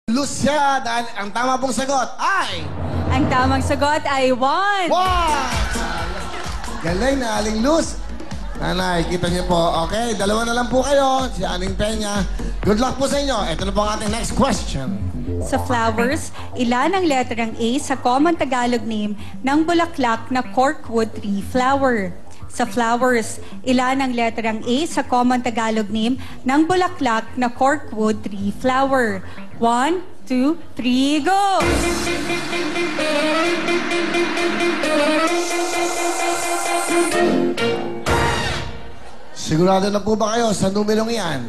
Lucia, dahil ang tama pong sagot ay... Ang tamang sagot ay 1. Wow! Galing na Aling Luz. Nanay, kita niyo po. Okay, dalawa na lang po kayo. Si Aling Peña. Good luck po sa inyo. Ito na po ang ating next question. Sa flowers, ilan ang letrang A sa common Tagalog name ng bulaklak na corkwood tree flower? Sa flowers, ilan ang letrang A sa common Tagalog name ng bulaklak na corkwood tree flower? 1, 2, 3, go! Sigurado na po ba kayo sa numerong iyan?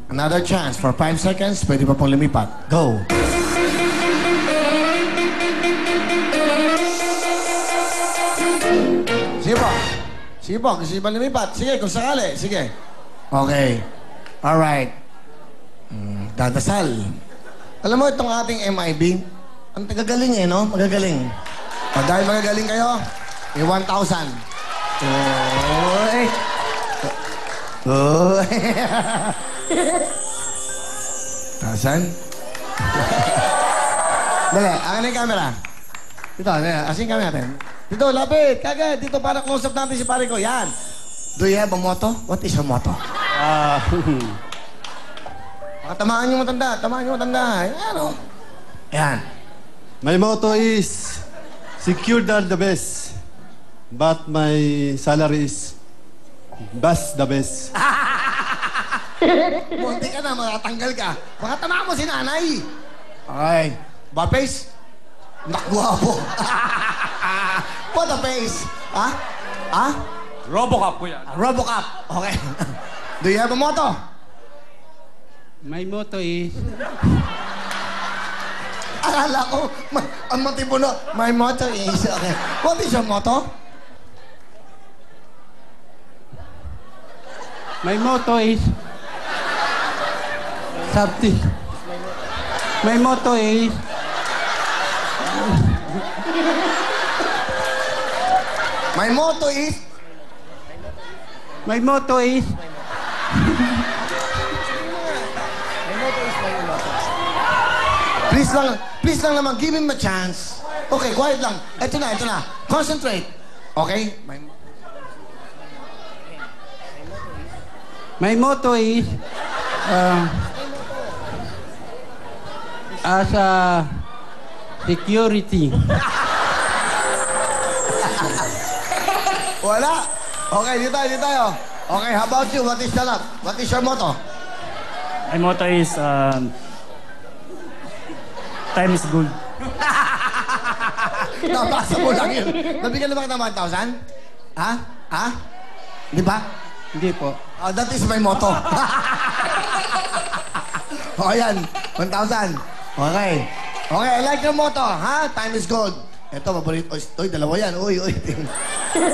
Another chance for 5 seconds. Pwede pa pong lumipat. Go! Sige po. Sige po. Gusto niyo ba lumipat? Sige, kung sakali. Sige. Okay. Alright. Dadasal. Alam mo itong ating MIB, ang tagagaling eh, no? Magagaling. Pag dahil magagaling kayo, may 1,000. Oy! Oy! Tasan? Dali, ang yung camera. Dito, asin kami natin. Dito, lapit, kagad. Dito, para close-up natin si pare ko. Yan. Do you have a motto? What is your motto? Tamaan yung matanda. Tamaan yung matanda. Ano? Yan. My motto is, secured are the best, but my salary is best the best. Munti ka na, matatanggal ka. Baka tamaan mo si nanay. Okay. Bad face? Nakguwapo. What a face? Ha? Ha? Robocop po yan. Robocop. Okay. Do you have a motto? My motto is... Akala ko, ang matipuno, my motto is, okay. What is your motto? My motto is... Something. My motto is... My motto is... My motto is... Please lang naman, give him a chance. Okay, quiet lang. Ito na. Concentrate. Okay? My motto is... as a security. Wala. Okay, dito tayo. Okay, how about you? What is your motto? My motto is, time is gold. Nabasa mo lang yun. Nabigyan na ba kita ng 1,000? Ha? Ha? Di ba? Hindi po. Oh, that is my motto. O, yan. 1,000. Okay. Okay, I like your motto, ha? Time is gold. Ito, paborito. Oy, dalawa yan. Uy.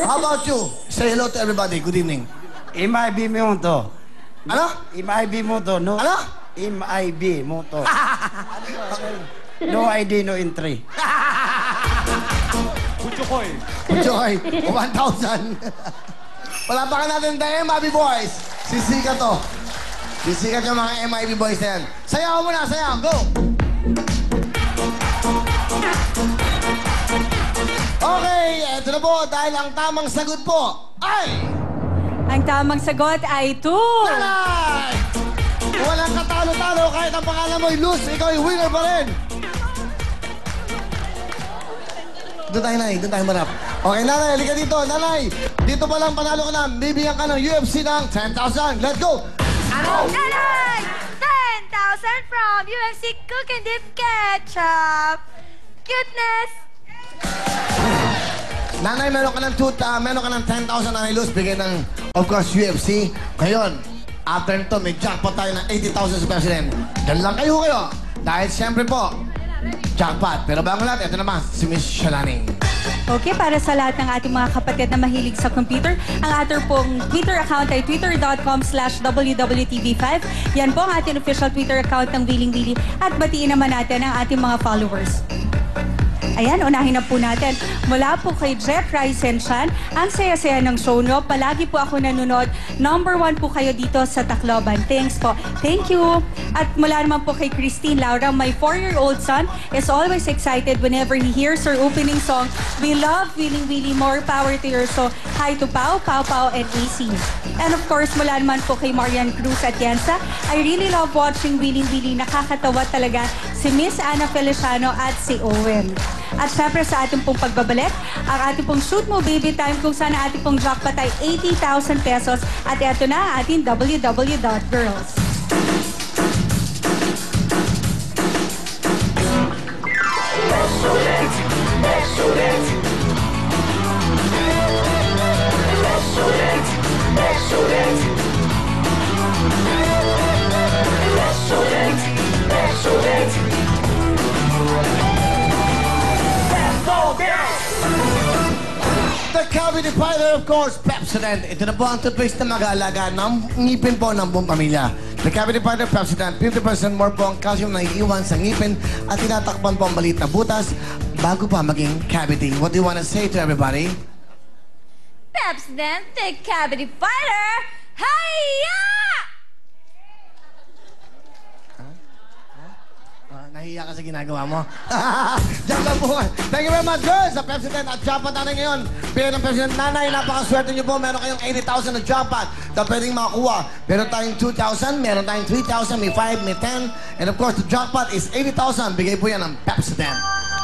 How about you? Say hello to everybody. Good evening. MIB moto. Ano? MIB moto, no? Ano? MIB moto. No ID, no entry. Joy, 1,000. Wala pa ka natin tayo, MIB boys. Sisikat to. Sisikat yung mga MIB boys na yan. Sayaw mo na, sayaw. Go! Okay, eto na po. Dahil ang tamang sagot po ay... Ang tamang sagot ay 2. Nanay! Walang katalo-talo kahit ang pangalan mo'y Luz. Ikaw ay winner pa rin. Doon tayo, Nay. Doon tayo marap. Okay, Nanay. Halika dito. Nanay, dito pa lang panalo ka na. Bibigyan ka ng UFC ng 10,000. Let's go! Nanay! 10,000 from UFC Cook and Dip Ketchup. Cuteness! Nanay, meron ka ng 10,000 Nanay Luz. Bigyan ng, of course, UFC. Ngayon, after nito, may jackpot tayo ng 80,000 sa President. Diyan lang kayo. Dahil siyempre po, jackpot. Pero bago lahat, ito naman, si Miss Shalaning. Okay, para sa lahat ng ating mga kapatid na mahilig sa computer, ang ating pong Twitter account ay twitter.com/wwtv5. Yan po ang ating official Twitter account ng Wiling Willy. At batiin naman natin ang ating mga followers. Ayan, unahin na po natin. Mula po kay Jeff Raisenchan, ang saya-saya ng show nyo. Palagi po ako nanonood. Number 1 po kayo dito sa Tacloban. Thanks po. Thank you. At mula naman po kay Christine Laura, my 4-year-old son is always excited whenever he hears our opening song. We love Willing Willie. More power to your so. Hi to Pau, Pau Pau, and AC. And of course, mula naman po kay Marian Cruz Atienza, I really love watching Willing Willie. Nakakatawa talaga si Miss Ana Feliciano at si Owen. At syempre sa ating pong pagbabalik, ang ating pong Shoot Mo Baby Time kung saan ang ating pong jackpot ay 80,000 pesos. At eto na ang ating www.girls. The Cavity Fighter, of course, Pepsodent. Ito na po ang toothpaste na mag-aalaga ng ngipin po ng buong pamilya. The Cavity Fighter, Pepsodent, 50% more po ang calcium na iiwan sa ngipin at tinatakpan po ang maliit na butas bago pa maging cavity. What do you want to say to everybody? Pepsodent, the Cavity Fighter. Hiya! Nahiya ka sa ginagawa mo. Diyan lang po. Thank you very much, girls. Sa Pepsodent at jackpot natin ngayon. Bigyan ng Pepsodent. Nanay, napakaswerte niyo po. Meron kayong 80,000 na jackpot na pwedeng makakuha. Meron tayong 2,000, meron tayong 3,000, may 5, may 10. And of course, the jackpot is 80,000. Bigay po yan ng Pepsodent.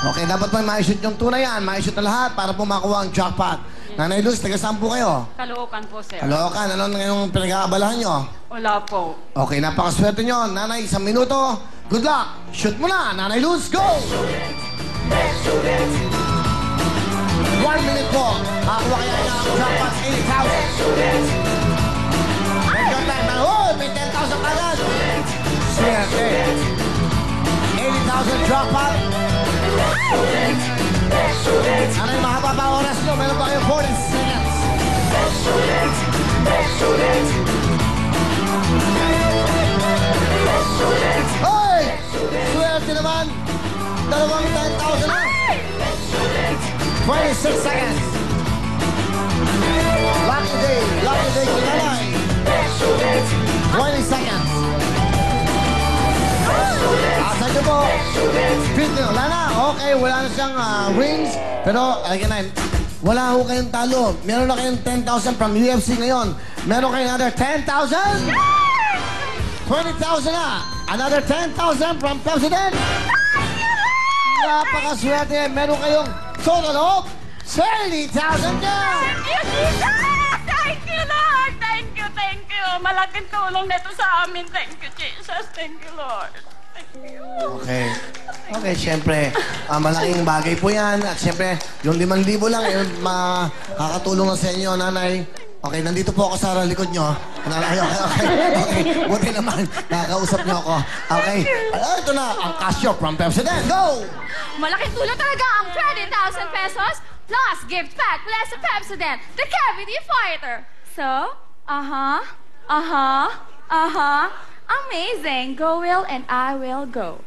Okay, dapat po ma-shoot yung tunay yan. Ma-shoot na lahat para po makuha ang jackpot. Nanay Luz, taga saan po kayo? Caloocan po, sir. Caloocan. Ano ngayong pinag-aabalahan nyo? Wala po. Okay, napakaswerte nyo. Nanay, isang minuto. Good luck! Shoot mo na, Nanay Luz, go! 1 minute po. Makakuha kaya niya ang jackpot 80,000. Take your time na. Oh, may 10,000 agad. Swerte. 80,000 jackpot. Ano yung mahaba pa oras nyo? Meron pa kayo 40 seconds. Hoy! Swerte naman! Dalawang 10,000 na! 26 seconds! Lucky day kay Nanay! 20 seconds! Asan nyo po? Wala na! Okay, wala na siyang rings. Pero, again na, wala ho kayong talo. Meron na kayong 10,000 from UFC ngayon. Meron kayong another 10,000? 20,000 na! Another 10,000 from Pepsodent! Napakaswerte! Meron kayong total of 20,000 na! Thank you, Jesus! Thank you, Lord! Thank you, thank you! Malaking tulong nito sa amin. Thank you, Jesus! Thank you, Lord! Thank you. Okay. Okay, siyempre, malaking bagay po yan. At siyempre, yung 5,000 lang, makakatulong na sa inyo, Nanay. Okay, nandito po ako sa likod nyo. Okay. Buti naman, nakakausap nyo ako. Okay, ito na, ang Casio from Pepsodent. Go! Malaking tulong talaga ang 20,000 pesos plus gift pack plus sa Pepsodent, the Cavity Fighter. So, amazing. Go Will and I will go.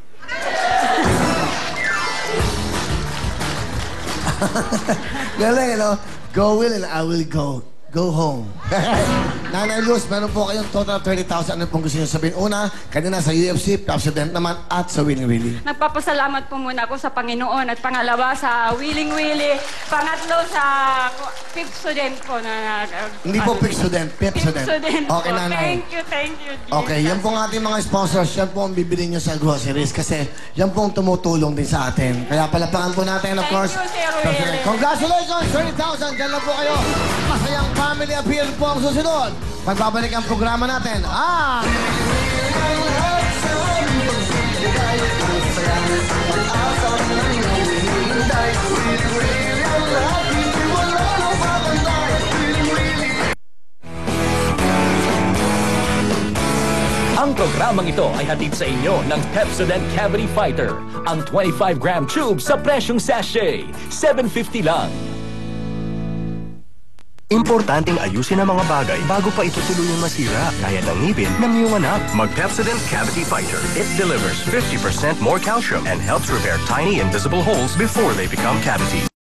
Galing, no? Go Will and I will go. Go home. Nanay Luz, meron po kayong total of 30,000. Ano pong gusto nyo sabihin? Una, kanina sa UFC, Pepsodent naman, at sa Willing Willie. Nagpapasalamat po muna ako sa Panginoon at pangalawa sa Willing Willie. Pangatlo sa Pepsodent po na... Hindi po Pepsodent, Pepsodent. Okay, po. Nanay. Thank you, Jesus. Okay, yan po ang ating mga sponsors. Yan po ang bibili nyo sa groceries kasi yan po ang tumutulong din sa atin. Kaya palapakan po natin, of course. Thank you, Sir Willie. Congratulations! 30,000! Diyan lang po kayo. Masayang family appeal po ang susunod. Magbabalik ang programa natin. Ang programang ito ay hatid sa inyo ng Pepsodent Cavity Fighter. Ang 25-gram tube sa presyong sachet. $7.50 lang. Importanteng ayusin ang mga bagay bago pa ito tuluyang masira, gaya ng ngipin ng iyong anak. Mag-Pepsodent Cavity Fighter. It delivers 50% more calcium and helps repair tiny invisible holes before they become cavities.